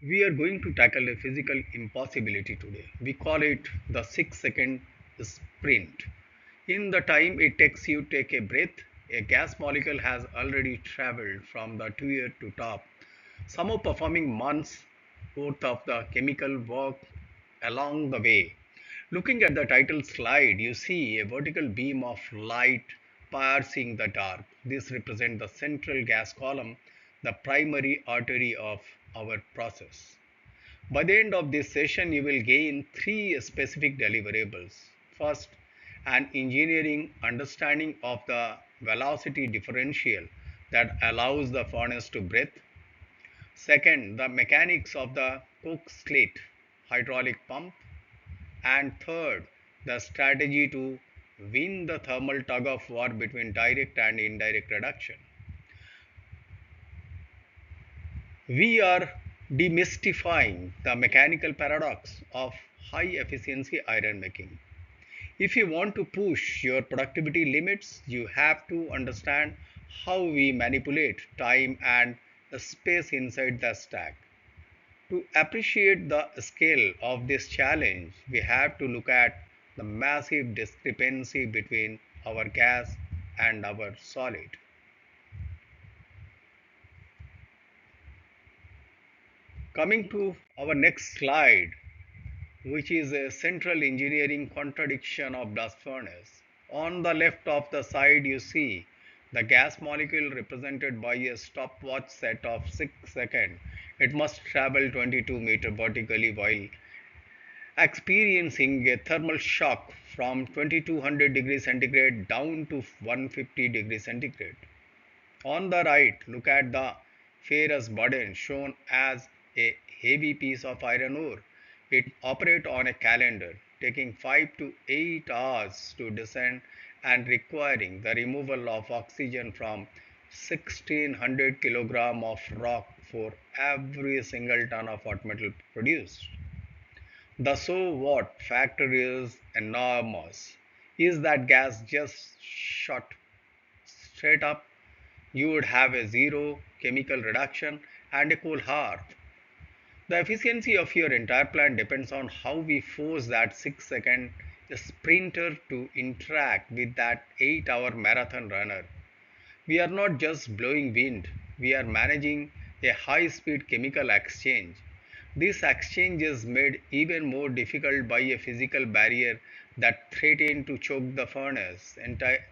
We are going to tackle a physical impossibility today. We call it the 6-second sprint. In the time it takes you to take a breath, a gas molecule has already traveled from the tuer to top, somehow performing months worth of the chemical work along the way. Looking at the title slide, you see a vertical beam of light piercing the dark. This represents the central gas column, the primary artery of our process. By the end of this session, you will gain three specific deliverables. First, an engineering understanding of the velocity differential that allows the furnace to breathe. Second, the mechanics of the coke slit hydraulic pump. And third, the strategy to win the thermal tug of war between direct and indirect reduction. We are demystifying the mechanical paradox of high efficiency iron making. If you want to push your productivity limits, you have to understand how we manipulate time and space inside the stack. To appreciate the scale of this challenge, we have to look at the massive discrepancy between our gas and our solid. Coming to our next slide, which is a central engineering contradiction of blast furnace. On the left of the side, you see the gas molecule represented by a stopwatch set of 6 seconds. It must travel 22 meters vertically while experiencing a thermal shock from 2200 degrees centigrade down to 150 degrees centigrade. On the right, look at the ferrous burden shown as a heavy piece of iron ore. It operates on a calendar, taking 5 to 8 hours to descend and requiring the removal of oxygen from 1600 kilogram of rock for every single ton of hot metal produced. The so what factor is enormous. Is that gas just shot straight up? You would have a zero chemical reduction and a cool hearth. The efficiency of your entire plant depends on how we force that 6 second sprinter to interact with that 8 hour marathon runner. We are not just blowing wind, we are managing a high speed chemical exchange. This exchange is made even more difficult by a physical barrier that threatens to choke the furnace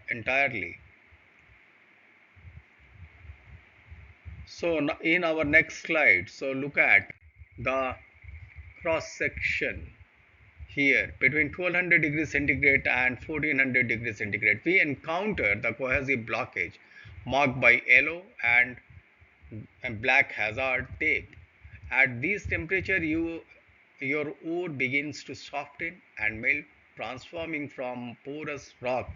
entirely. So, in our next slide, so look at the cross section here between 1200 degrees centigrade and 1400 degrees centigrade. We encounter the cohesive blockage marked by yellow and black hazard tape. At this temperature, your ore begins to soften and melt, transforming from porous rock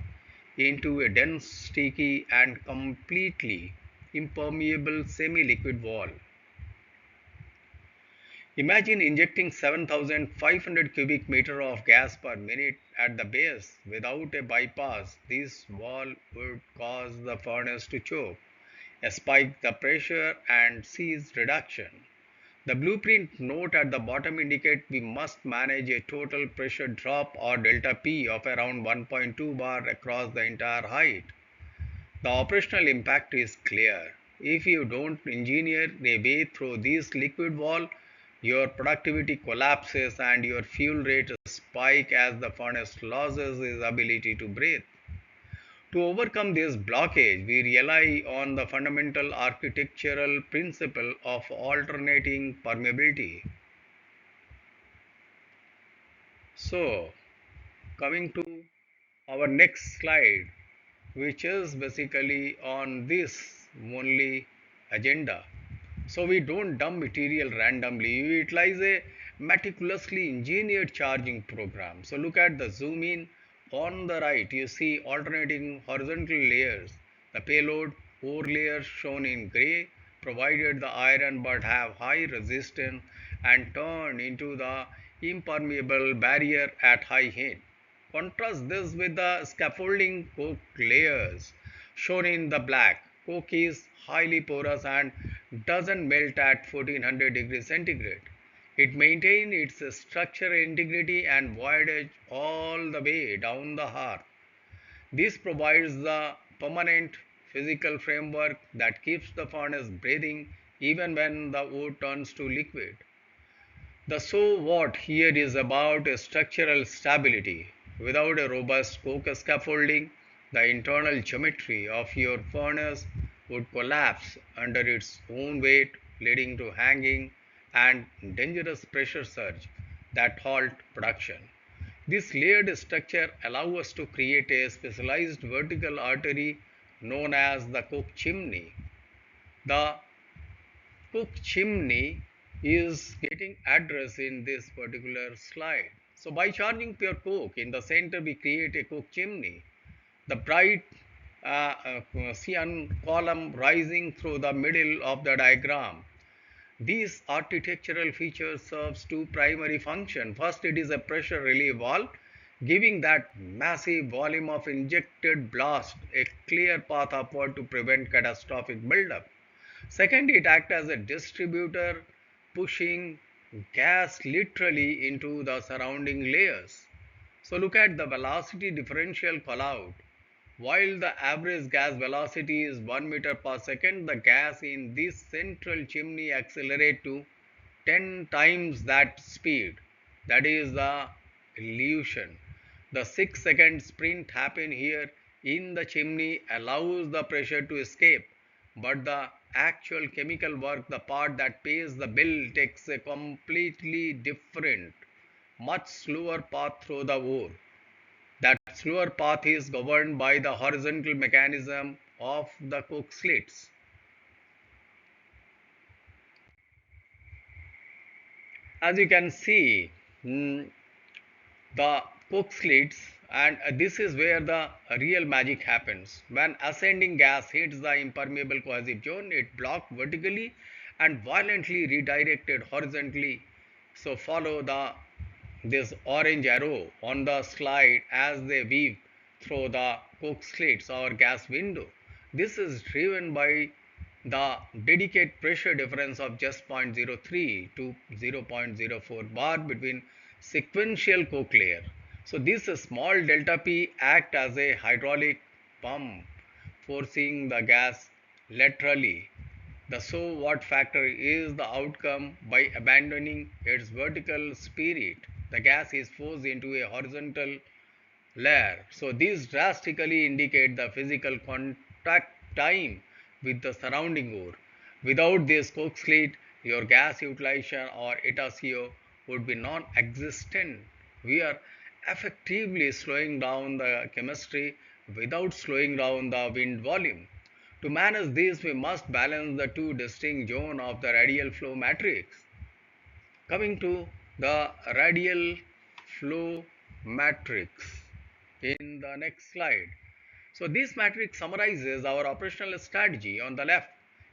into a dense, sticky, and completely impermeable semi-liquid wall. Imagine injecting 7,500 cubic meter of gas per minute at the base without a bypass. This wall would cause the furnace to choke, spike the pressure, and cease reduction. The blueprint note at the bottom indicates we must manage a total pressure drop or delta P of around 1.2 bar across the entire height. The operational impact is clear. If you don't engineer a way through this liquid wall, your productivity collapses and your fuel rate spike as the furnace loses its ability to breathe. To overcome this blockage, we rely on the fundamental architectural principle of alternating permeability. So, coming to our next slide, which is basically on this only agenda. So we don't dump material randomly. We utilize a meticulously engineered charging program. So look at the zoom in on the right. You see alternating horizontal layers. The payload ore layer shown in gray provided the iron but have high resistance and turn into the impermeable barrier at high heat. Contrast this with the scaffolding coke layers shown in the black. Coke is highly porous and doesn't melt at 1400 degrees centigrade. It maintains its structural integrity and voidage all the way down the hearth. This provides the permanent physical framework that keeps the furnace breathing even when the wood turns to liquid. The so what here is about structural stability. Without a robust coke scaffolding, the internal geometry of your furnace would collapse under its own weight, leading to hanging and dangerous pressure surge that halt production. This layered structure allows us to create a specialized vertical artery known as the coke chimney. The coke chimney is getting addressed in this particular slide. So by charging pure coke in the center, we create a coke chimney. The bright cyan column rising through the middle of the diagram. These architectural features serves two primary functions. First, it is a pressure relief valve, giving that massive volume of injected blast a clear path upward to prevent catastrophic buildup. Second, it acts as a distributor, pushing gas literally into the surrounding layers. So look at the velocity differential callout. While the average gas velocity is 1 meter per second, the gas in this central chimney accelerates to 10 times that speed. That is the illusion. The 6-second sprint happen here in the chimney allows the pressure to escape, but the actual chemical work, the part that pays the bill, takes a completely different, much slower path through the ore. That slower path is governed by the horizontal mechanism of the coke slits. As you can see, the coke slits, and this is where the real magic happens. When ascending gas hits the impermeable cohesive zone, it blocks vertically and violently redirected horizontally. So follow the this orange arrow on the slide as they weave through the coke slits or gas window. This is driven by the dedicated pressure difference of just 0.03 to 0.04 bar between sequential coke layer. So this small delta P act as a hydraulic pump forcing the gas laterally. The so what factor is the outcome. By abandoning its vertical spirit, the gas is forced into a horizontal layer. So these drastically indicate the physical contact time with the surrounding ore. Without this coke slit, your gas utilization or ETACO would be non-existent. We are effectively slowing down the chemistry without slowing down the wind volume. To manage this, we must balance the two distinct zones of the radial flow matrix. Coming to the radial flow matrix in the next slide. So this matrix summarizes our operational strategy. On the left,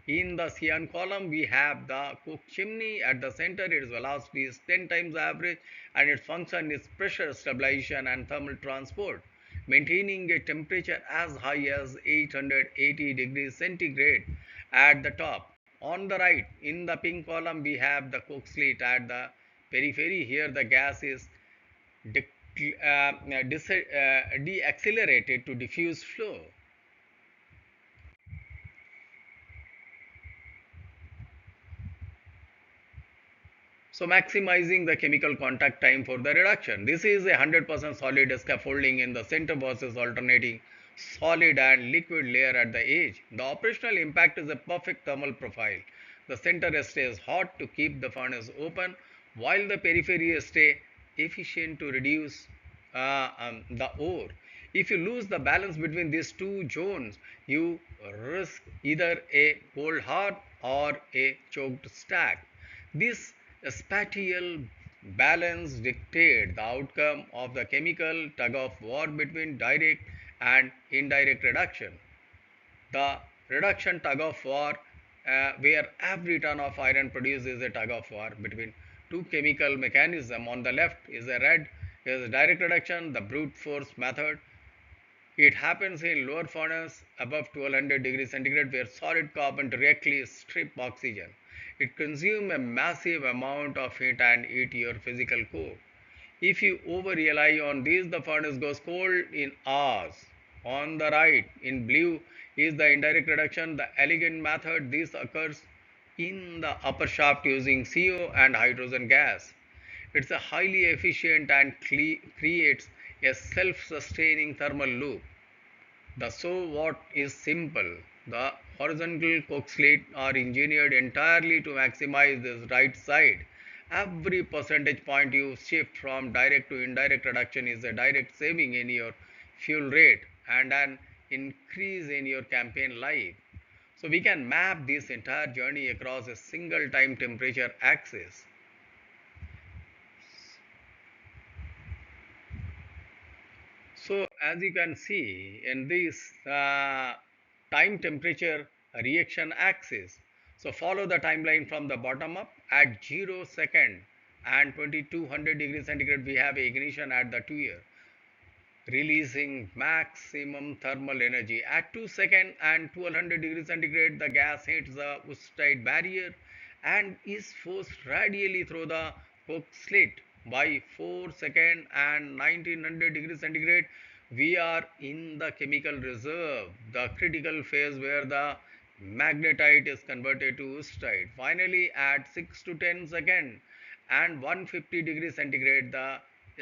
in the cyan column, we have the coke chimney. At the center, its velocity is 10 times the average and its function is pressure stabilization and thermal transport, maintaining a temperature as high as 880 degrees centigrade at the top. On the right, in the pink column, we have the coke slit at the periphery. Here, the gas is deaccelerated to diffuse flow. So maximizing the chemical contact time for the reduction. This is a 100% solid scaffolding in the center versus alternating solid and liquid layer at the edge. The operational impact is a perfect thermal profile. The center stays hot to keep the furnace open, while the periphery stay efficient to reduce the ore. If you lose the balance between these two zones, you risk either a cold heart or a choked stack. This spatial balance dictates the outcome of the chemical tug of war between direct and indirect reduction. The reduction tug of war, where every ton of iron produces a tug of war between two chemical mechanisms. On the left is a red is direct reduction, the brute force method, It happens in lower furnace above 1200 degrees centigrade where solid carbon directly strip oxygen. It consumes a massive amount of heat and eat your physical core. If you over rely on this, the furnace goes cold in hours. On the right, in blue, is the indirect reduction, the elegant method. This occurs in the upper shaft using CO and hydrogen gas. It's a highly efficient and creates a self-sustaining thermal loop. The so what is simple. The horizontal coke slit are engineered entirely to maximize this right side. Every percentage point you shift from direct to indirect reduction is a direct saving in your fuel rate and an increase in your campaign life. So we can map this entire journey across a single time temperature axis. So as you can see in this time temperature reaction axis, so follow the timeline from the bottom up at 0 second and 2200 degrees centigrade we have ignition at the 2 year releasing maximum thermal energy. At 2 seconds and 1200 degrees centigrade, the gas hits the Woodstide barrier and is forced radially through the coke slit. By 4 seconds and 1900 degrees centigrade, we are in the chemical reserve, the critical phase where the magnetite is converted to Woodstide. Finally, at 6 to 10 seconds and 150 degrees centigrade, the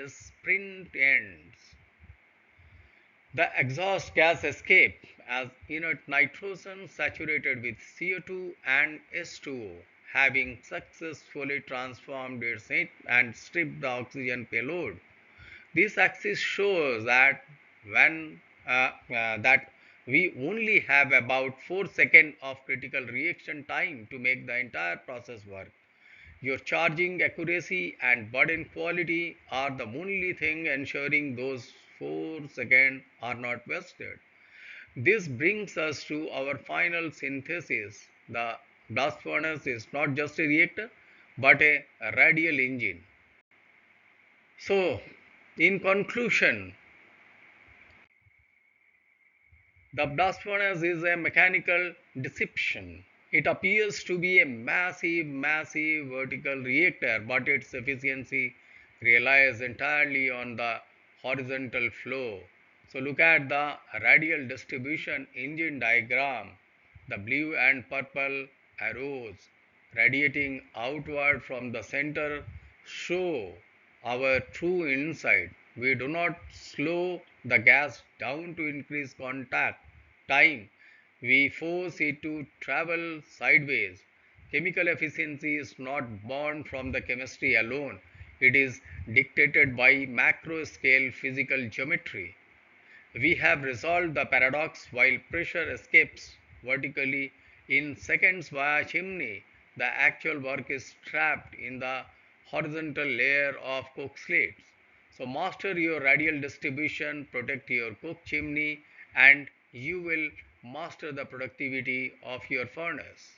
sprint ends. The exhaust gas escape as inert nitrogen saturated with CO2 and S2O, having successfully transformed its heat and stripped the oxygen payload. This axis shows that when that we only have about 4 seconds of critical reaction time to make the entire process work. Your charging accuracy and burden quality are the only thing ensuring those 4 seconds are not wasted. This brings us to our final synthesis. The blast furnace is not just a reactor but a radial engine. So, in conclusion, the blast furnace is a mechanical deception. It appears to be a massive vertical reactor, but its efficiency relies entirely on the horizontal flow. So look at the radial distribution engine diagram. The blue and purple arrows radiating outward from the center show our true insight. We do not slow the gas down to increase contact time, we force it to travel sideways. Chemical efficiency is not born from the chemistry alone, it is dictated by macro scale physical geometry. We have resolved the paradox while pressure escapes vertically in seconds via chimney. The actual work is trapped in the horizontal layer of coke slates. So master your radial distribution, protect your coke chimney, and you will master the productivity of your furnace.